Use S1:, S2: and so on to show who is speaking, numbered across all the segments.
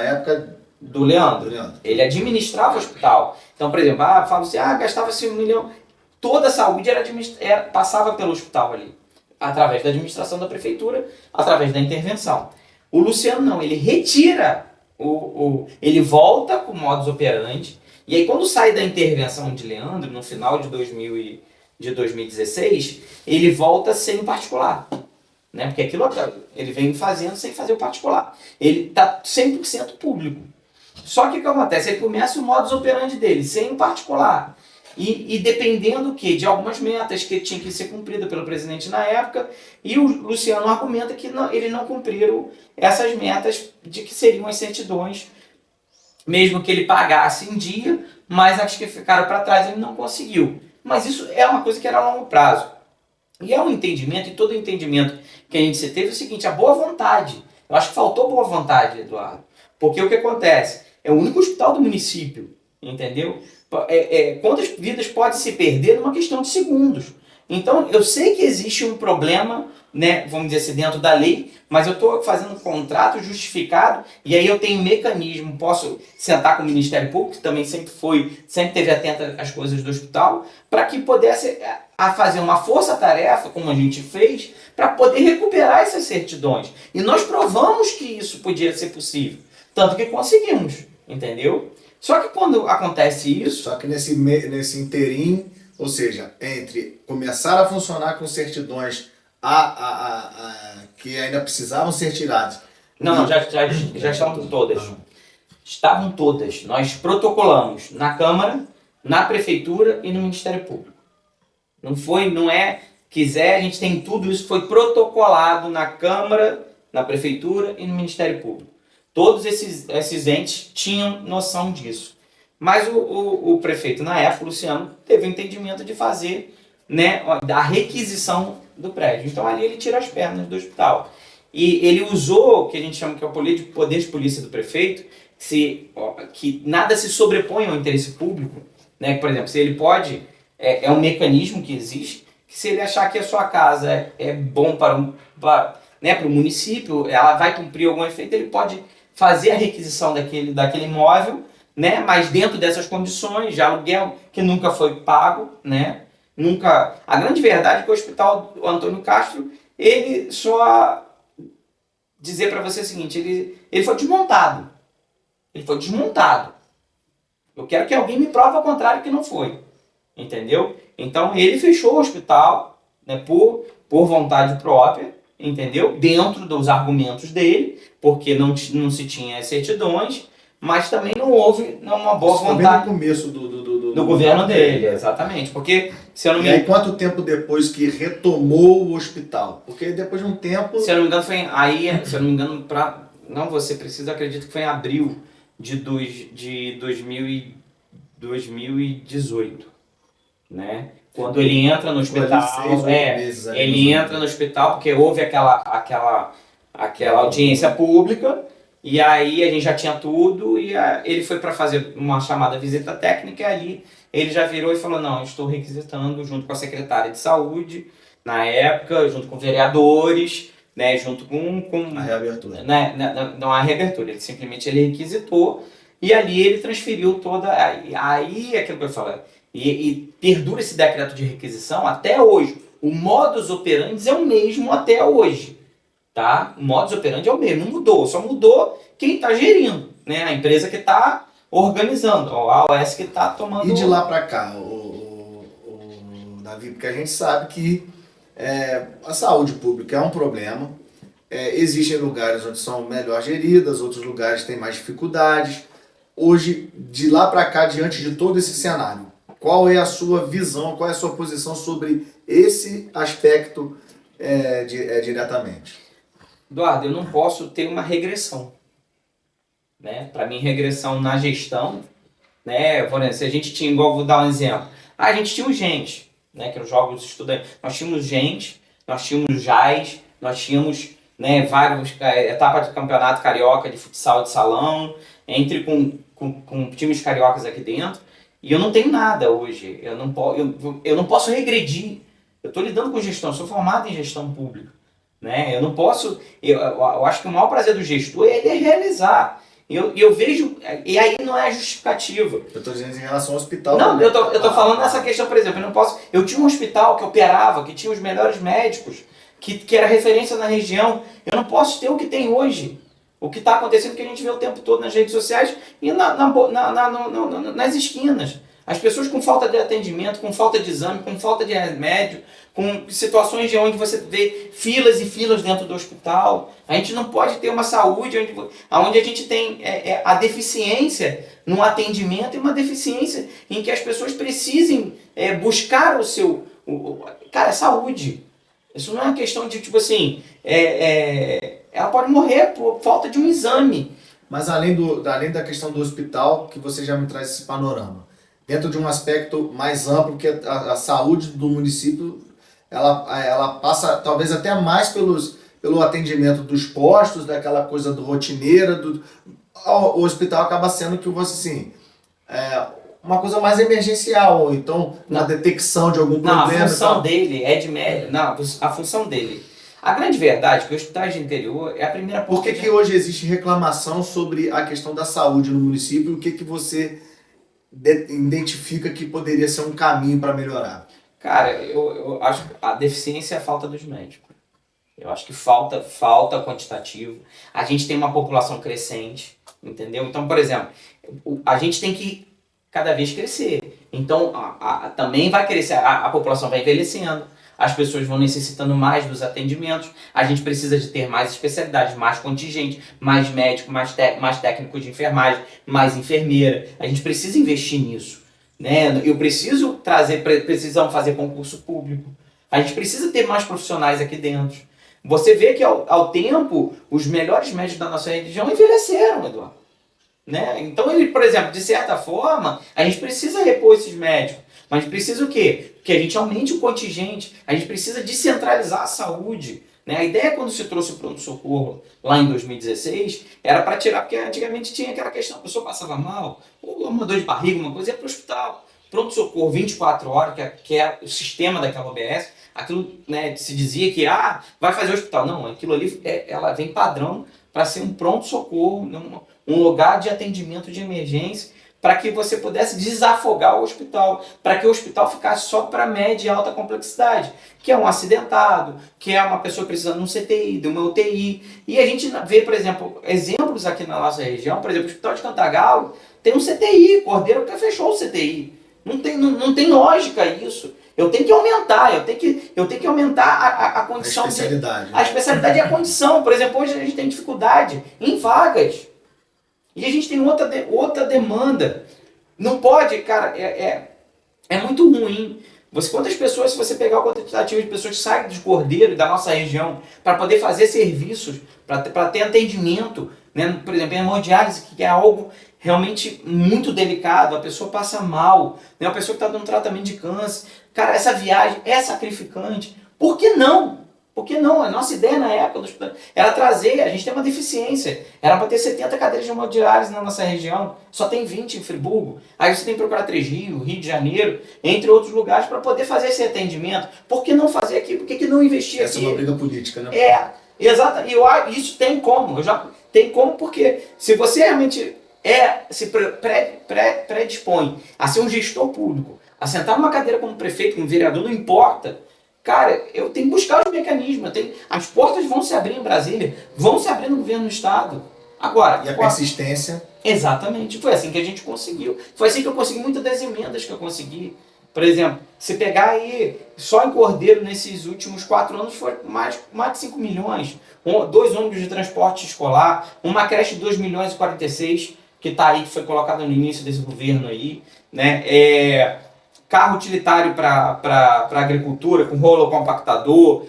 S1: época
S2: do Leandro.
S1: do Leandro.
S2: Ele administrava o hospital. Então, por exemplo, fala assim, gastava-se 1 milhão. Toda a saúde passava pelo hospital ali, através da administração da prefeitura, através da intervenção. O Luciano não, ele retira, ele volta com o modus operandi, e aí quando sai da intervenção de Leandro, no final de 2016, ele volta sem particular. Né? Porque aquilo ele vem fazendo sem fazer o particular. Ele está 100% público. Só que o que acontece? Ele começa o modus operandi dele, sem particular. E dependendo de algumas metas que tinham que ser cumpridas pelo presidente na época, e o Luciano argumenta que ele não cumpriram essas metas de que seriam as certidões, mesmo que ele pagasse em dia, mas as que ficaram para trás ele não conseguiu. Mas isso é uma coisa que era a longo prazo. E é um entendimento, e todo entendimento que a gente teve é o seguinte, a boa vontade. Eu acho que faltou boa vontade, Eduardo. Porque o que acontece? É o único hospital do município, entendeu? Quantas vidas pode se perder numa questão de segundos? Então, eu sei que existe um problema, né, vamos dizer assim, dentro da lei, mas eu estou fazendo um contrato justificado e aí eu tenho um mecanismo, posso sentar com o Ministério Público, que também sempre teve atento às coisas do hospital, para que pudesse fazer uma força-tarefa, como a gente fez, para poder recuperar essas certidões. E nós provamos que isso podia ser possível, tanto que conseguimos, entendeu? Só que quando acontece isso...
S1: Só que nesse interim, ou seja, entre começar a funcionar com certidões que ainda precisavam ser tiradas...
S2: Não, já estavam todas. Estavam todas. Nós protocolamos na Câmara, na Prefeitura e no Ministério Público. A gente tem tudo isso, foi protocolado na Câmara, na Prefeitura e no Ministério Público. Todos esses entes tinham noção disso. Mas o prefeito, na época, Luciano, teve o entendimento de fazer, né, a requisição do prédio. Então ali ele tira as pernas do hospital. E ele usou o que a gente chama que é o poder de polícia do prefeito, que nada se sobrepõe ao interesse público. Né? Por exemplo, se ele pode, é um mecanismo que existe, que se ele achar que a sua casa é bom para o município, ela vai cumprir algum efeito, ele pode fazer a requisição daquele imóvel, né? Mas dentro dessas condições de aluguel que nunca foi pago, né? A grande verdade é que o Hospital Antônio Castro, ele só dizer para você o seguinte, ele foi desmontado. Ele foi desmontado. Eu quero que alguém me prove ao contrário que não foi. Entendeu? Então ele fechou o hospital, né, por vontade própria, entendeu? Dentro dos argumentos dele, porque não se tinha as certidões, mas também não houve uma boa vontade.
S1: No começo do
S2: governo dele, exatamente. Porque, se eu não me
S1: engano. E aí, quanto tempo depois que retomou o hospital? Porque depois de um tempo.
S2: Se eu não me engano, se eu não me engano, não você precisa, acredito que foi em abril de 2018. Né? Quando ele entra no hospital, ele entra no hospital porque houve aquela audiência pública, e aí a gente já tinha tudo, e ele foi para fazer uma chamada visita técnica, e ali ele já virou e falou, não, eu estou requisitando junto com a secretária de saúde, na época, junto com vereadores, né, junto com
S1: a reabertura.
S2: Não a reabertura, ele simplesmente requisitou, e ali ele transferiu toda, aí aquilo que eu falei, e perdura esse decreto de requisição até hoje. O modus operandi é o mesmo até hoje. Tá? O modus operandi é o mesmo, não mudou. Só mudou quem está gerindo. Né? A empresa que está organizando, a OS que está tomando...
S1: E de lá para cá, Davi, porque a gente sabe que a saúde pública é um problema. Existem lugares onde são melhor geridas, outros lugares têm mais dificuldades. Hoje, de lá para cá, diante de todo esse cenário, qual é a sua visão, qual é a sua posição sobre esse aspecto diretamente?
S2: Eduardo, eu não posso ter uma regressão. Né? Para mim, regressão na gestão, né? Por exemplo, se a gente tinha, igual vou dar um exemplo, a gente tinha o gente, né? Que eram os jogos estudantes, nós tínhamos gente, nós tínhamos jazz, nós tínhamos, né, várias etapas do campeonato carioca de futsal de salão, entre com times cariocas aqui dentro. E eu não tenho nada hoje, eu não posso regredir. Eu estou lidando com gestão, eu sou formado em gestão pública. Né? Eu não posso, eu acho que o maior prazer do gestor é ele realizar. Eu vejo, e aí não é justificativa.
S1: Eu estou dizendo em relação ao hospital.
S2: Não,
S1: também.
S2: eu tô falando nessa questão, por exemplo, eu tinha um hospital que operava, que tinha os melhores médicos, que era referência na região, eu não posso ter o que tem hoje. O que está acontecendo que a gente vê o tempo todo nas redes sociais e nas esquinas. As pessoas com falta de atendimento, com falta de exame, com falta de remédio, com situações de onde você vê filas e filas dentro do hospital. A gente não pode ter uma saúde onde a gente tem a deficiência no atendimento e uma deficiência em que as pessoas precisem buscar o seu... Cara, saúde. Isso não é uma questão de, tipo assim, ela pode morrer por falta de um exame.
S1: Mas além da questão do hospital, que você já me traz esse panorama, dentro de um aspecto mais amplo, que a saúde do município, ela passa talvez até mais pelo atendimento dos postos, daquela coisa do rotineira, o hospital acaba sendo que você, assim, uma coisa mais emergencial, ou então na detecção de algum problema.
S2: Não, a função dele é de médio. Não, a função dele. A grande verdade é que os hospitais de interior é a primeira
S1: porta. Por que hoje existe reclamação sobre a questão da saúde no município e o que você identifica que poderia ser um caminho para melhorar?
S2: Cara, eu acho que a deficiência é a falta dos médicos. Eu acho que falta quantitativo. A gente tem uma população crescente, entendeu? Então, por exemplo, a gente tem que cada vez crescer. Então, também vai crescer, a população vai envelhecendo, as pessoas vão necessitando mais dos atendimentos, a gente precisa de ter mais especialidades, mais contingente, mais médico, mais técnico de enfermagem, mais enfermeira. A gente precisa investir nisso, né? Eu preciso precisamos fazer concurso público. A gente precisa ter mais profissionais aqui dentro. Você vê que ao tempo, os melhores médicos da nossa região envelheceram, Eduardo. Né? Então, por exemplo, de certa forma, a gente precisa repor esses médicos. Mas a gente precisa o quê? Que a gente aumente o contingente. A gente precisa descentralizar a saúde. Né? A ideia quando se trouxe o pronto-socorro lá em 2016 era para tirar, porque antigamente tinha aquela questão, a pessoa passava mal, ou uma dor de barriga, uma coisa, ia para o hospital. Pronto-socorro 24 horas, que é o sistema daquela OBS, aquilo, né, se dizia que vai fazer o hospital. Não, aquilo ali ela vem padrão para ser um pronto-socorro, um lugar de atendimento de emergência, para que você pudesse desafogar o hospital, para que o hospital ficasse só para média e alta complexidade, que é um acidentado, que é uma pessoa precisando de um CTI, de uma UTI. E a gente vê, por exemplo, exemplos aqui na nossa região, por exemplo, o Hospital de Cantagalo tem um CTI, Cordeiro que fechou o CTI. Não tem lógica isso. Eu tenho que aumentar, eu tenho que aumentar a condição.
S1: A especialidade.
S2: A especialidade e a condição. Por exemplo, hoje a gente tem dificuldade em vagas. E a gente tem outra demanda. Não pode, cara, é muito ruim. Quantas pessoas, se você pegar o quantitativo de pessoas que saem de Cordeiro, da nossa região, para poder fazer serviços, para ter atendimento, né? Por exemplo, hemodiálise, que é algo realmente muito delicado, a pessoa passa mal, né? A pessoa que está dando tratamento de câncer. Cara, essa viagem é sacrificante. Por que não? Por que não? A nossa ideia na época era trazer, a gente tem uma deficiência. Era para ter 70 cadeiras de hemodiálise na nossa região, só tem 20 em Friburgo. Aí você tem que procurar Três Rios, Rio de Janeiro, entre outros lugares, para poder fazer esse atendimento. Por que não fazer aqui? Por que não investir
S1: Essa
S2: aqui?
S1: É uma briga política, né?
S2: Exato. E isso tem como. Tem como porque se você realmente se predispõe a ser um gestor público, a sentar numa cadeira como prefeito, como vereador, não importa. Cara, eu tenho que buscar os mecanismos. As portas vão se abrir em Brasília, vão se abrir no governo do Estado. Agora,
S1: e a persistência?
S2: Exatamente. Foi assim que a gente conseguiu. Foi assim que eu consegui muitas das emendas que eu consegui. Por exemplo, se pegar aí, só em Cordeiro, nesses últimos 4 anos, foi mais de 5 milhões. 2 ônibus de transporte escolar, uma creche de 2 milhões e 46, que está aí, que foi colocada no início desse governo aí, né? Carro utilitário para agricultura, com rolo compactador,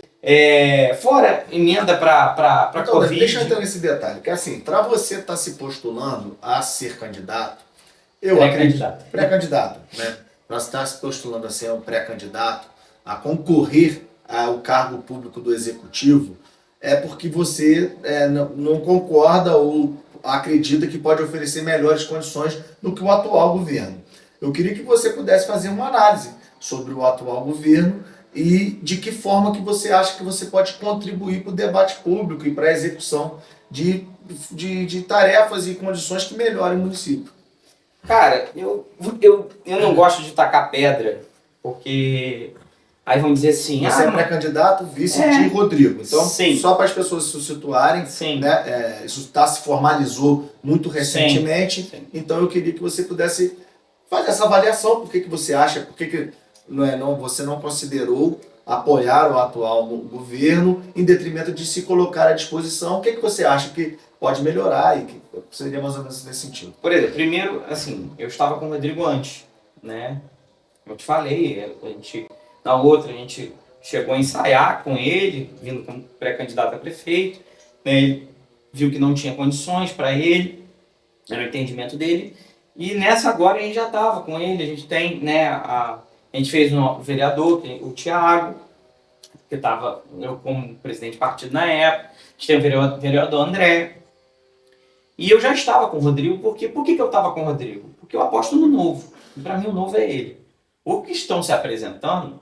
S2: fora emenda para
S1: então,
S2: Covid.
S1: Deixa eu entrar nesse detalhe, que assim, para você estar se postulando a ser candidato, pré-candidato, né? Para estar se postulando a ser um pré-candidato, a concorrer ao cargo público do executivo, é porque você não concorda ou acredita que pode oferecer melhores condições do que o atual governo. Eu queria que você pudesse fazer uma análise sobre o atual governo e de que forma que você acha que você pode contribuir para o debate público e para a execução de tarefas e condições que melhorem o município.
S2: Cara, eu não gosto de tacar pedra, porque aí vão dizer assim...
S1: Você é pré-candidato, vice de Rodrigo. Então,
S2: sim,
S1: só para as pessoas se situarem,
S2: sim,
S1: né, isso se formalizou muito recentemente.
S2: Sim.
S1: Então, eu queria que você pudesse fazer essa avaliação. Por que você acha, por que você não considerou apoiar o atual governo em detrimento de se colocar à disposição? O que você acha que pode melhorar e que seria mais ou menos nesse sentido?
S2: Por exemplo, primeiro, assim, eu estava com o Rodrigo antes, né? Eu te falei, na outra a gente chegou a ensaiar com ele, vindo como pré-candidato a prefeito, né? Ele viu que não tinha condições para ele, era o entendimento dele, e nessa agora a gente já estava com ele, a gente tem, né, a gente fez um vereador, o Thiago, que estava eu como presidente de partido na época, a gente tem o vereador André, e eu já estava com o Rodrigo, porque por que eu estava com o Rodrigo? Porque eu aposto no novo, e para mim o novo é ele. O que estão se apresentando,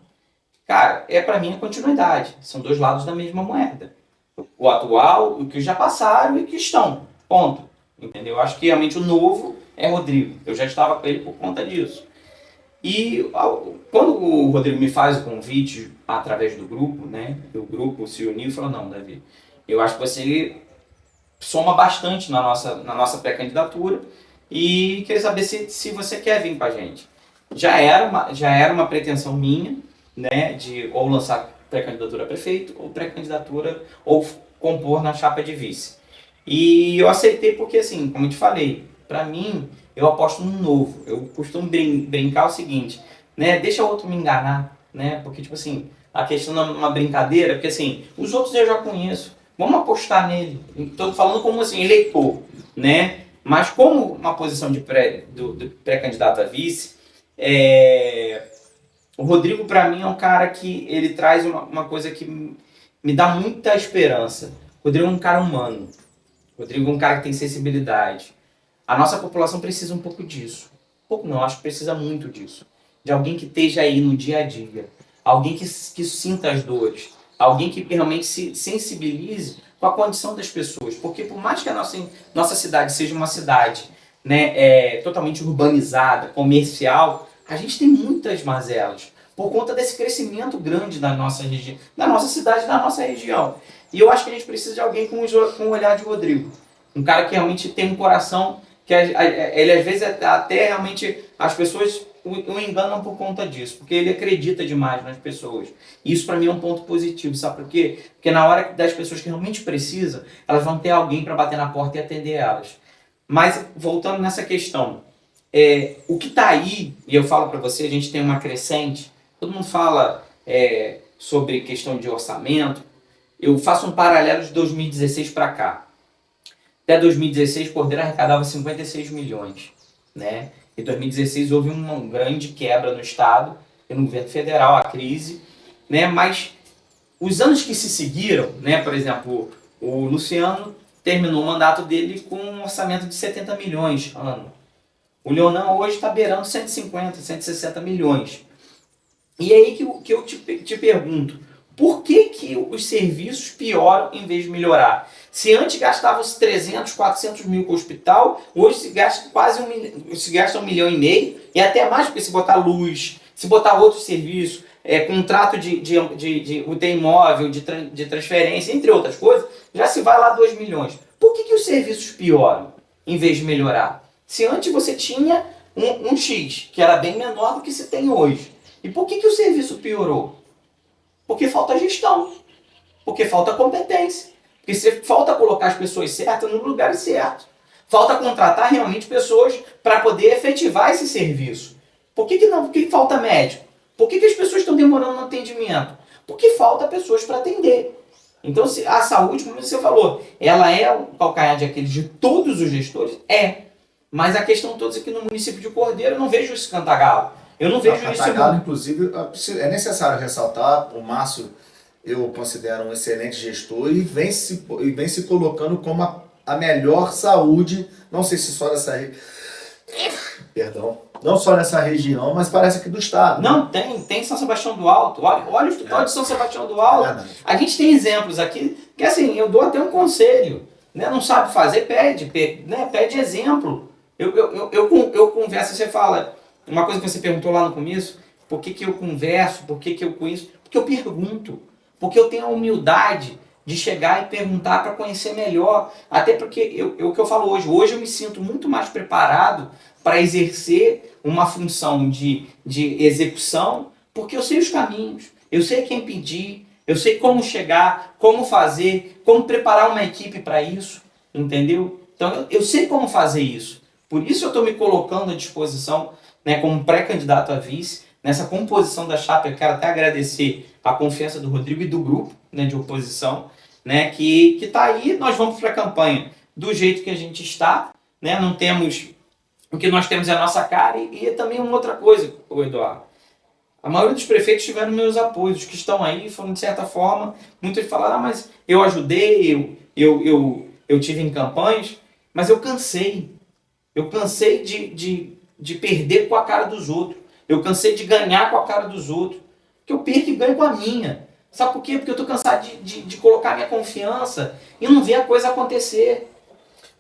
S2: cara, para mim a continuidade, são dois lados da mesma moeda. O atual, o que já passaram e o que estão, ponto. Entendeu? Eu acho que realmente o novo é Rodrigo, eu já estava com ele por conta disso. E quando o Rodrigo me faz o convite através do grupo, né, o grupo se uniu e falou, não, Davi, eu acho que você soma bastante na nossa pré-candidatura e queria saber se você quer vir com a gente. Já era uma pretensão minha, né, de ou lançar pré-candidatura a prefeito ou pré-candidatura ou compor na chapa de vice. E eu aceitei porque, assim, como eu te falei, para mim, eu aposto no novo. Eu costumo brincar o seguinte, né? Deixa o outro me enganar, né? Porque, tipo assim, a questão é uma brincadeira, porque, assim, os outros eu já conheço. Vamos apostar nele. Estou falando como, assim, eleitor, né? Mas como uma posição de pré-candidato a vice, o Rodrigo, para mim, é um cara que ele traz uma coisa que me dá muita esperança. O Rodrigo é um cara humano. O Rodrigo é um cara que tem sensibilidade. A nossa população precisa um pouco disso. Pouco não, acho que precisa muito disso. De alguém que esteja aí no dia a dia. Alguém que sinta as dores. Alguém que realmente se sensibilize com a condição das pessoas. Porque por mais que a nossa cidade seja uma cidade, né, totalmente urbanizada, comercial, a gente tem muitas mazelas. Por conta desse crescimento grande da nossa cidade, da nossa região. E eu acho que a gente precisa de alguém com o olhar de Rodrigo. Um cara que realmente tem um coração que ele às vezes até realmente as pessoas o enganam por conta disso, porque ele acredita demais nas pessoas. E isso para mim é um ponto positivo, sabe por quê? Porque na hora das pessoas que realmente precisam, elas vão ter alguém para bater na porta e atender elas. Mas voltando nessa questão, o que está aí, e eu falo para você, a gente tem uma crescente, todo mundo fala sobre questão de orçamento, eu faço um paralelo de 2016 para cá. Até 2016, o Cordeiro arrecadava 56 milhões. Né? Em 2016 houve uma grande quebra no Estado, e no governo federal, a crise. Né? Mas os anos que se seguiram, né? Por exemplo, o Luciano terminou o mandato dele com um orçamento de 70 milhões ano. O Leonan hoje está beirando 150, 160 milhões. E aí que eu te pergunto, por que os serviços pioram em vez de melhorar? Se antes gastava os 300, 400 mil com o hospital, hoje se gasta quase se gasta 1,5 milhão, e até mais, porque se botar luz, se botar outro serviço, contrato de UTI imóvel, de transferência, entre outras coisas, já se vai lá 2 milhões. Por que os serviços pioram em vez de melhorar? Se antes você tinha um X, que era bem menor do que se tem hoje. E por que o serviço piorou? Porque falta gestão, porque falta competência, porque falta colocar as pessoas certas no lugar certo. Falta contratar realmente pessoas para poder efetivar esse serviço. Por que não? Por que falta médico? Por que as pessoas estão demorando no atendimento? Porque falta pessoas para atender. Então, a saúde, como você falou, ela é o calcanhar de Aquiles de todos os gestores? Mas a questão toda é que no município de Cordeiro eu não vejo esse cantagalo. Eu não vejo isso.
S1: Cantagalo, inclusive, é necessário ressaltar, o Márcio eu considero um excelente gestor e vem se colocando como a melhor saúde, não sei se só nessa não só nessa região, mas parece que do estado.
S2: Não, tem São Sebastião do Alto. Olha o hospital de São Sebastião do Alto. A gente tem exemplos aqui que, assim, eu dou até um conselho. né, não sabe fazer, pede exemplo. Eu converso, você fala, uma coisa que você perguntou lá no começo, por que eu converso, por que eu conheço? Porque eu pergunto, porque eu tenho a humildade de chegar e perguntar para conhecer melhor. Até porque, o que eu falo hoje eu me sinto muito mais preparado para exercer uma função de execução, porque eu sei os caminhos, eu sei quem pedir, eu sei como chegar, como fazer, como preparar uma equipe para isso, entendeu? Então eu sei como fazer isso. Por isso eu estou me colocando à disposição, né, como pré-candidato a vice, nessa composição da chapa. Eu quero até agradecer a confiança do Rodrigo e do grupo, né, de oposição, né, que está aí. Nós vamos para a campanha do jeito que a gente está, né, não temos... O que nós temos é a nossa cara e também uma outra coisa, Eduardo. A maioria dos prefeitos tiveram meus apoios, os que estão aí foram de certa forma, muitos falaram, mas eu ajudei, eu tive em campanhas, mas eu cansei. Eu cansei de perder com a cara dos outros. Eu cansei de ganhar com a cara dos outros. Que eu perco e ganho com a minha. Sabe por quê? Porque eu estou cansado de colocar minha confiança e não ver a coisa acontecer.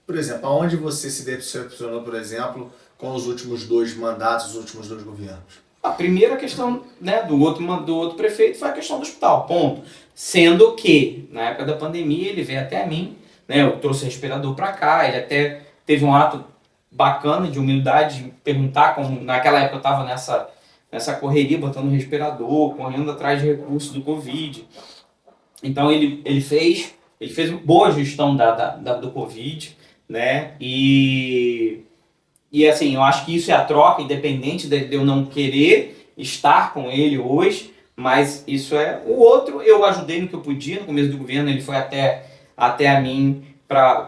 S1: Por exemplo, aonde você se decepcionou, por exemplo, com os últimos 2 mandatos, os últimos 2 governos?
S2: A primeira questão, né, do outro prefeito foi a questão do hospital, ponto. Sendo que, na época da pandemia, ele veio até mim, né, eu trouxe respirador para cá, ele até teve um ato bacana de humildade, de perguntar como, naquela época eu estava nessa correria, botando respirador, correndo atrás de recursos do Covid. Então ele fez boa gestão do Covid, né, e assim, eu acho que isso é a troca, independente de eu não querer estar com ele hoje, mas isso é o outro. Eu ajudei no que eu podia, no começo do governo ele foi até a mim,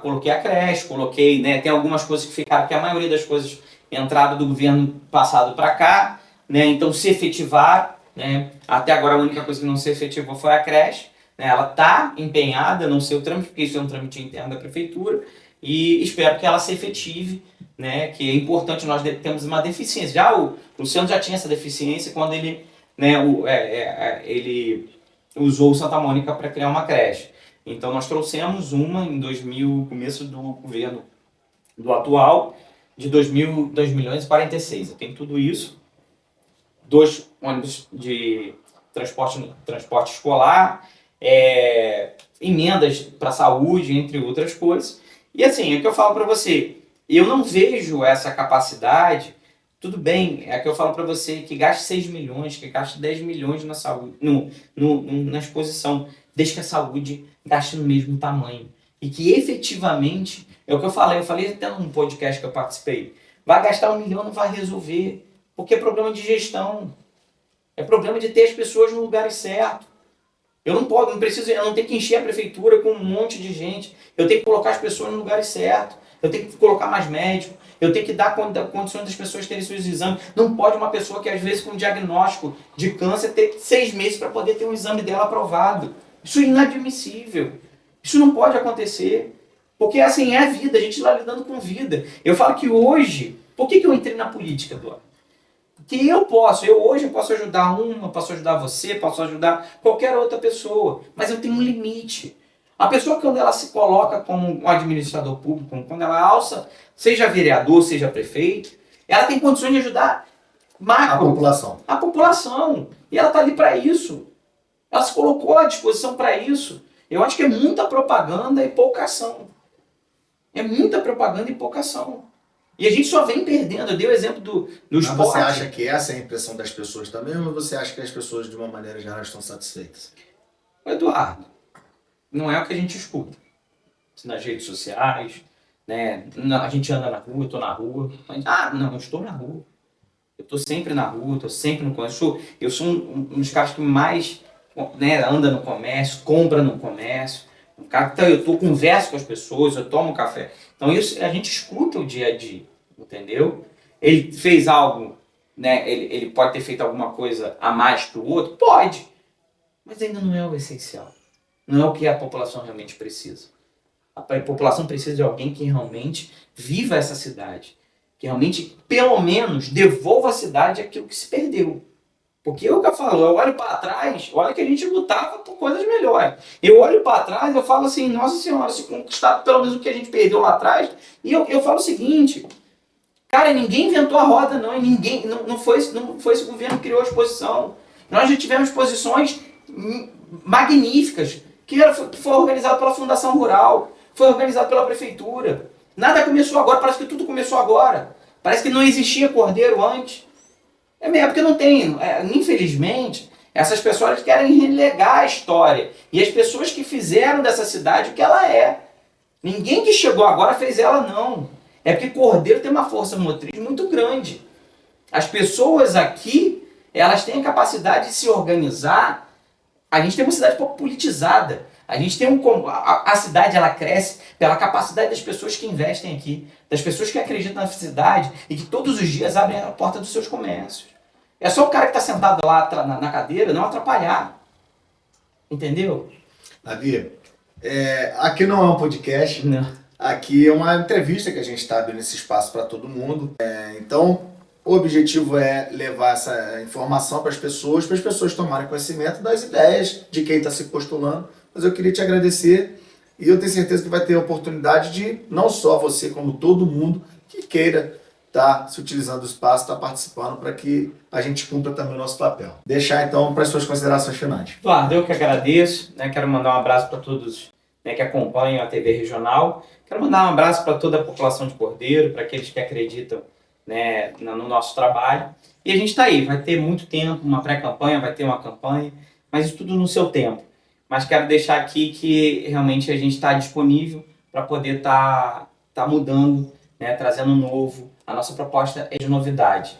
S2: coloquei a creche, coloquei, né, tem algumas coisas que ficaram, que a maioria das coisas entraram do governo passado para cá, né, então se efetivar, né, até agora a única coisa que não se efetivou foi a creche, né, ela está empenhada, não sei o trâmite, porque isso é um trâmite interno da prefeitura, e espero que ela se efetive, né, que é importante. Nós temos uma deficiência. Já o Luciano já tinha essa deficiência quando ele, né, ele usou o Santa Mônica para criar uma creche. Então nós trouxemos uma em 2000, começo do governo do atual, de 2.046. Eu tenho tudo isso. 2 ônibus de transporte escolar, emendas para saúde, entre outras coisas. E assim, é o que eu falo para você, eu não vejo essa capacidade. Tudo bem, é que eu falo para você que gaste 6 milhões, que gaste 10 milhões na saúde, na exposição, desde que a saúde gaste no mesmo tamanho. E que efetivamente, é o que eu falei até num podcast que eu participei, vai gastar 1 milhão, não vai resolver, porque é problema de gestão, é problema de ter as pessoas no lugar certo. Eu não tenho que encher a prefeitura com um monte de gente, eu tenho que colocar as pessoas no lugar certo. Eu tenho que colocar mais médico, eu tenho que dar condições das pessoas terem seus exames. Não pode uma pessoa que, às vezes, com um diagnóstico de câncer, ter 6 meses para poder ter um exame dela aprovado. Isso é inadmissível. Isso não pode acontecer. Porque, assim, é a vida, a gente está lidando com vida. Eu falo que hoje... Por que eu entrei na política, Eduardo? Porque hoje eu posso ajudar posso ajudar você, posso ajudar qualquer outra pessoa. Mas eu tenho um limite. A pessoa, quando ela se coloca como um administrador público, quando ela alça, seja vereador, seja prefeito, ela tem condições de ajudar
S1: a população.
S2: A população. E ela está ali para isso. Ela se colocou à disposição para isso. Eu acho que é muita propaganda e pouca ação. É muita propaganda e pouca ação. E a gente só vem perdendo. Eu dei o exemplo do esporte.
S1: Mas você acha que essa é a impressão das pessoas também, ou você acha que as pessoas, de uma maneira geral, estão satisfeitas?
S2: Eduardo, não é o que a gente escuta nas redes sociais, né? A gente anda na rua, eu estou na rua. Não, eu estou na rua. Eu estou sempre na rua, estou sempre no comércio. Eu sou um dos caras que mais, né, anda no comércio, compra no comércio. Um cara que eu converso com as pessoas, eu tomo café. Então isso a gente escuta o dia a dia, entendeu? Ele fez algo, né? Ele pode ter feito alguma coisa a mais para o outro? Pode. Mas ainda não é o essencial. Não é o que a população realmente precisa. A população precisa de alguém que realmente viva essa cidade. Que realmente, pelo menos, devolva à cidade aquilo que se perdeu. Porque eu falo, eu olho para trás, olha que a gente lutava por coisas melhores. Eu olho para trás, eu falo assim, nossa senhora, se conquistar pelo menos o que a gente perdeu lá atrás, e eu falo o seguinte, cara, ninguém inventou a roda, não, e ninguém, não foi esse governo que criou a exposição. Nós já tivemos exposições magníficas, que foi organizado pela Fundação Rural, foi organizado pela Prefeitura. Nada começou agora, parece que tudo começou agora. Parece que não existia Cordeiro antes. É mesmo, porque não tem. Infelizmente, essas pessoas querem relegar a história. E as pessoas que fizeram dessa cidade o que ela é. Ninguém que chegou agora fez ela, não. É porque Cordeiro tem uma força motriz muito grande. As pessoas aqui, elas têm a capacidade de se organizar. A gente tem uma cidade pouco politizada. A gente tem a cidade, ela cresce pela capacidade das pessoas que investem aqui, das pessoas que acreditam na cidade e que todos os dias abrem a porta dos seus comércios. É só o cara que está sentado lá na cadeira não atrapalhar. Entendeu?
S1: Davi, aqui não é um podcast,
S2: Não.
S1: Aqui é uma entrevista que a gente está abrindo esse espaço para todo mundo. Então, o objetivo é levar essa informação para as pessoas tomarem conhecimento das ideias de quem está se postulando. Mas eu queria te agradecer e eu tenho certeza que vai ter a oportunidade de, não só você, como todo mundo que queira estar se utilizando do espaço, estar participando para que a gente cumpra também o nosso papel. Deixar então para as suas considerações finais.
S2: Eduardo, eu que agradeço, né? Quero mandar um abraço para todos, né, que acompanham a TV Regional. Quero mandar um abraço para toda a população de Cordeiro, para aqueles que acreditam, né, no nosso trabalho. E a gente está aí, vai ter muito tempo, uma pré-campanha, vai ter uma campanha, mas isso tudo no seu tempo. Mas quero deixar aqui que realmente a gente está disponível para poder estar mudando, né, trazendo novo. A nossa proposta é de novidade.